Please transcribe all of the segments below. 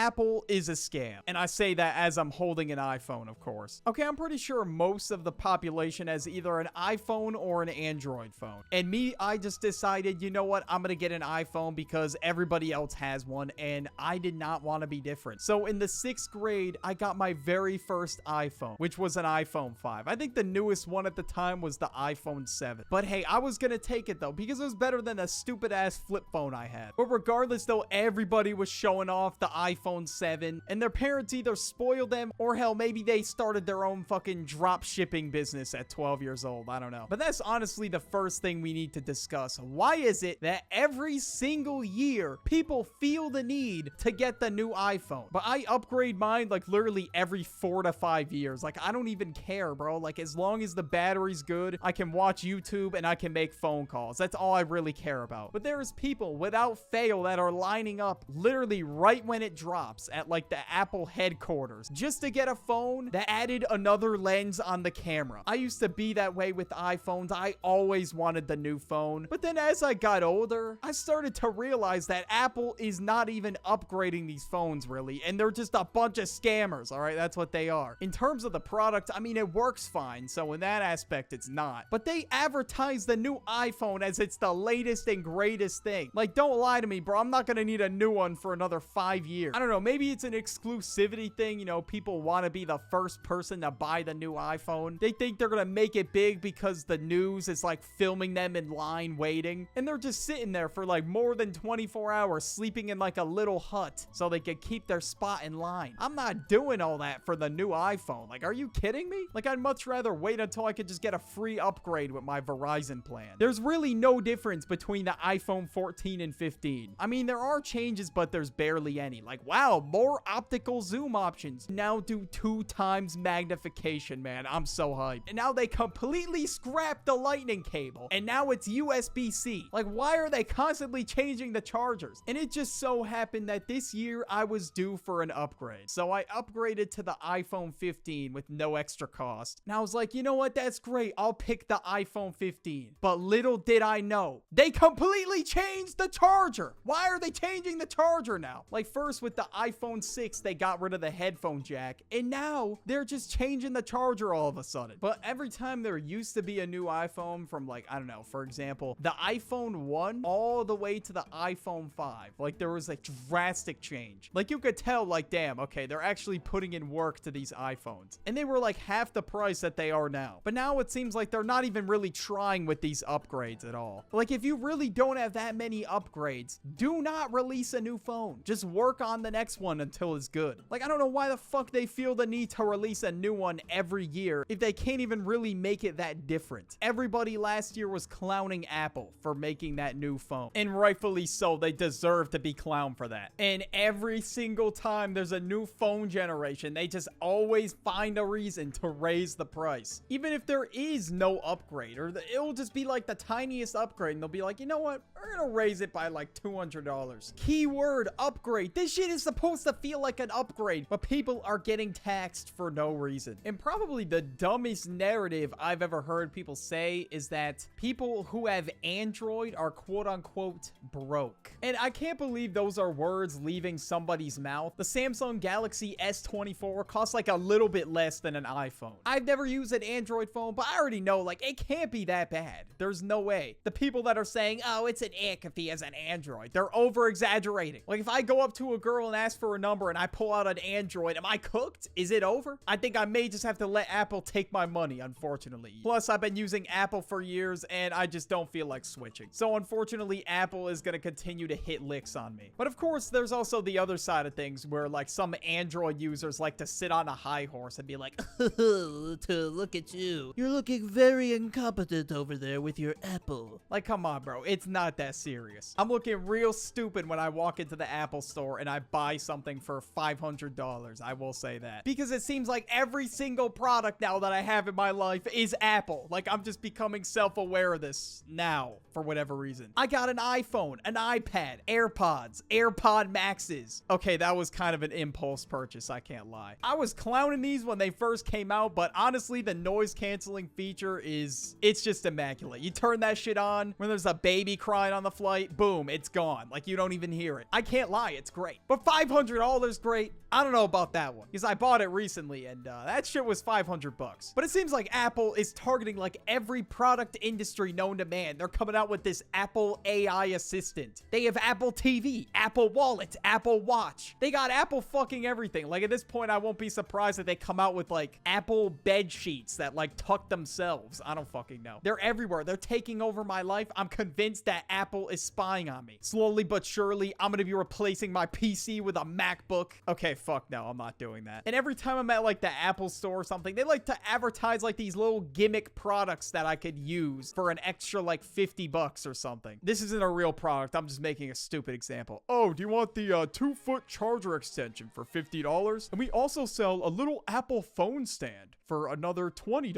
Apple is a scam. And I say that as I'm holding an iPhone, of course. Okay, I'm pretty sure most of the population has either an iPhone or an Android phone. And me, I just decided, you know what? I'm gonna get an iPhone because everybody else has one, and I did not want to be different. So in the 6th grade, I got my very first iPhone, which was an iPhone 5. I think the newest one at the time was the iPhone 7. But hey, I was gonna take it though, because it was better than a stupid ass flip phone I had. But regardless though, everybody was showing off the iPhone 7, and their parents either spoiled them, or hell, maybe they started their own fucking drop shipping business at 12 years old. I don't know. But that's honestly the first thing we need to discuss. Why is it that every single year people feel the need to get the new iPhone? But I upgrade mine like literally every 4 to 5 years. Like, I don't even care, bro. Like, as long as the battery's good, I can watch YouTube and I can make phone calls. That's all I really care about. But there's people without fail that are lining up literally right when it drops at like the Apple headquarters just to get a phone that added another lens on the camera. I used to be that way with iPhones. I always wanted the new phone. But then as I got older, I started to realize that Apple is not even upgrading these phones really, and they're just a bunch of scammers. All right, that's what they are. In terms of the product, I mean, it works fine, so in that aspect it's not. But they advertise the new iPhone as it's the latest and greatest thing. Like, don't lie to me, bro. I'm not gonna need a new one for another 5 years. I don't know, maybe it's an exclusivity thing. You know, people want to be the first person to buy the new iPhone. They think they're gonna make it big because the news is like filming them in line waiting, and they're just sitting there for like more than 24 hours sleeping in like a little hut so they could keep their spot in line. I'm not doing all that for the new iPhone. Like, are you kidding me? Like, I'd much rather wait until I could just get a free upgrade with my Verizon plan. There's really no difference between the iPhone 14 and 15. I mean, there are changes, but there's barely any. Like, wow, more optical zoom options. Now do 2 times magnification, man. I'm so hyped. And now they completely scrapped the lightning cable, and now it's USB-C. Like, why are they constantly changing the chargers? And it just so happened that this year I was due for an upgrade. So I upgraded to the iPhone 15 with no extra cost. And I was like, you know what? That's great. I'll pick the iPhone 15. But little did I know, they completely changed the charger. Why are they changing the charger now? Like, first with the iPhone 6, they got rid of the headphone jack, and now they're just changing the charger all of a sudden. But every time there used to be a new iPhone, from like, I don't know, for example, the iPhone 1 all the way to the iPhone 5, like, there was a drastic change. Like, you could tell, like, damn, okay, they're actually putting in work to these iPhones. And they were like half the price that they are now. But now it seems like they're not even really trying with these upgrades at all. Like, if you really don't have that many upgrades, do not release a new phone. Just work on the next one until it's good. Like, I don't know why the fuck they feel the need to release a new one every year if they can't even really make it that different. Everybody last year was clowning Apple for making that new phone, and rightfully so. They deserve to be clowned for that. And every single time there's a new phone generation, they just always find a reason to raise the price, even if there is no upgrade, or it'll just be like the tiniest upgrade, and they'll be like, you know what, we're gonna raise it by like $200. Keyword upgrade. This shit is supposed to feel like an upgrade, but people are getting taxed for no reason. And probably the dumbest narrative I've ever heard people say is that people who have Android are quote unquote broke. And I can't believe those are words leaving somebody's mouth. The Samsung Galaxy S24 costs like a little bit less than an iPhone. I've never used an Android phone, but I already know, like, it can't be that bad. There's no way. The people that are saying, oh, it's an ick if he has an Android, they're over exaggerating. Like, if I go up to a girl and ask for a number and I pull out an Android, am I cooked? Is it over? I think I may just have to let Apple take my money, unfortunately. Plus, I've been using Apple for years and I just don't feel like switching. So unfortunately, Apple is going to continue to hit licks on me. But of course, there's also the other side of things where, like, some Android users like to sit on a high horse and be like, look at you. You're looking very incompetent over there with your Apple. Like, come on, bro. It's not that serious. I'm looking real stupid when I walk into the Apple store and I buy something for $500. I will say that. Because it seems like every single product now that I have in my life is Apple. Like, I'm just becoming self-aware of this now for whatever reason. I got an iPhone, an iPad, AirPods, AirPod Maxes. Okay, that was kind of an impulse purchase, I can't lie. I was clowning these when they first came out, but honestly, the noise canceling feature it's just immaculate. You turn that shit on when there's a baby crying on the flight, boom, it's gone. Like, you don't even hear it. I can't lie, it's great. But $500, great. I don't know about that one because I bought it recently and that shit was $500. But it seems like Apple is targeting like every product industry known to man. They're coming out with this Apple AI assistant. They have Apple TV, Apple Wallet, Apple Watch. They got Apple fucking everything. Like at this point, I won't be surprised if they come out with like Apple bed sheets that like tuck themselves. I don't fucking know. They're everywhere. They're taking over my life. I'm convinced that Apple is spying on me. Slowly but surely, I'm gonna be replacing my PC with a MacBook. Okay, fuck no, I'm not doing that. And every time I'm at like the Apple store or something, they like to advertise like these little gimmick products that I could use for an extra like $50 or something. This isn't a real product. I'm just making a stupid example. Oh, do you want the 2-foot charger extension for $50? And we also sell a little Apple phone stand for another $20.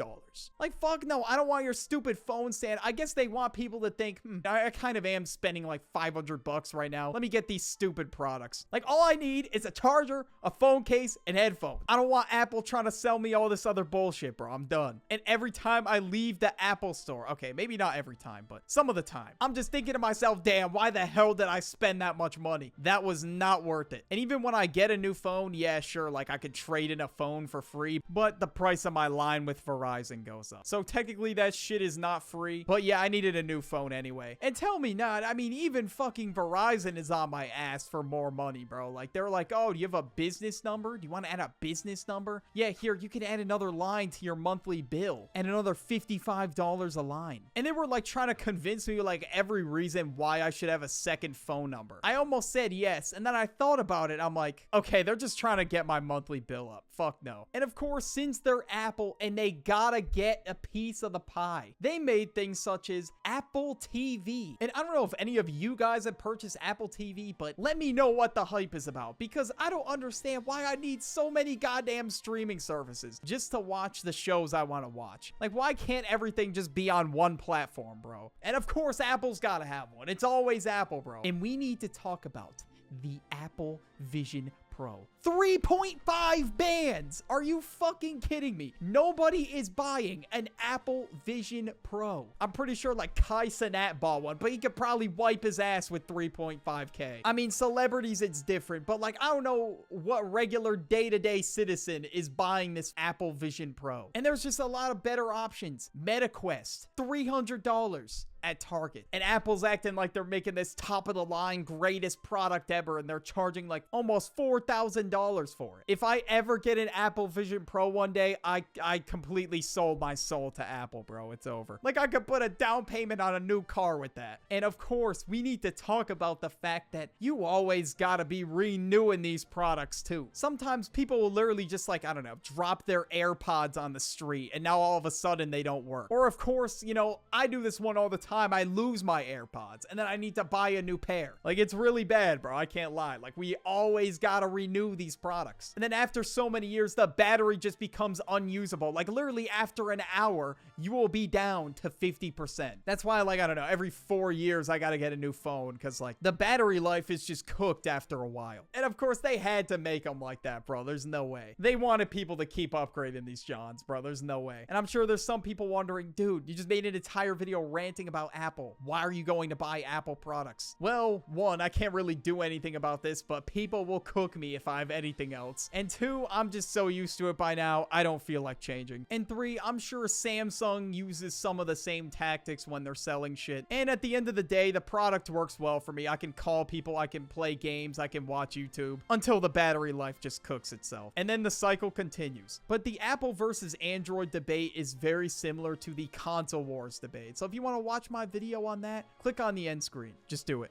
Like, fuck no, I don't want your stupid phone stand. I guess they want people to think, I kind of am spending like $500 right now. Let me get these stupid products. Like, all I need is a charger, a phone case, and headphones. I don't want Apple trying to sell me all this other bullshit, bro. I'm done. And every time I leave the Apple store, okay, maybe not every time, but some of the time, I'm just thinking to myself, damn, why the hell did I spend that much money? That was not worth it. And even when I get a new phone, yeah, sure, like I could trade in a phone for free, but the price of my line with Verizon goes up. So technically that shit is not free, but yeah, I needed a new phone anyway. And tell me not, I mean, even fucking Verizon is on my ass for more money, bro. Like, they're like, oh, do you have a business number? Do you want to add a business number? Yeah, here, you can add another line to your monthly bill and another $55 a line. And they were like trying to convince me like every reason why I should have a second phone number. I almost said yes, and then I thought about it. I'm like, okay, they're just trying to get my monthly bill up. Fuck no. And of course, since they're Apple and they gotta get a piece of the pie, they made things such as Apple TV. And I don't know if any of you guys have purchased Apple TV, but let me know what the hype is about, because I don't understand why I need so many goddamn streaming services just to watch the shows I want to watch. Like, why can't everything just be on one platform, bro? And of course, Apple's gotta have one. It's always Apple, bro. And we need to talk about the Apple Vision Pro. 3.5 bands. Are you fucking kidding me? Nobody is buying an Apple Vision Pro. I'm pretty sure like Kai Cenat bought one, but he could probably wipe his ass with 3.5K. I mean, celebrities, it's different, but like, I don't know what regular day-to-day citizen is buying this Apple Vision Pro. And there's just a lot of better options. MetaQuest, $300 at Target. And Apple's acting like they're making this top of the line greatest product ever, and they're charging like almost $4,000 for it. If I ever get an Apple Vision Pro one day, I completely sold my soul to Apple, bro. It's over. Like, I could put a down payment on a new car with that. And of course, we need to talk about the fact that you always gotta be renewing these products too. Sometimes people will literally just like, I don't know, drop their AirPods on the street and now all of a sudden they don't work. Or of course, you know, I do this one all the time. I lose my AirPods and then I need to buy a new pair. Like, it's really bad, bro. I can't lie. Like, we always gotta renew these products. And then after so many years, the battery just becomes unusable. Like, literally after an hour, you will be down to 50%. That's why, like, I don't know, every 4 years I gotta get a new phone because like the battery life is just cooked after a while. And of course, they had to make them like that, bro. There's no way. They wanted people to keep upgrading these Johns, bro. There's no way. And I'm sure there's some people wondering, dude, you just made an entire video ranting about Apple. Why are you going to buy Apple products? Well, one, I can't really do anything about this, but people will cook me if I have anything else. And two, I'm just so used to it by now, I don't feel like changing. And three, I'm sure Samsung uses some of the same tactics when they're selling shit. And at the end of the day, the product works well for me. I can call people, I can play games, I can watch YouTube until the battery life just cooks itself. And then the cycle continues. But the Apple versus Android debate is very similar to the console wars debate. So if you want to watch my video on that, click on the end screen. Just do it.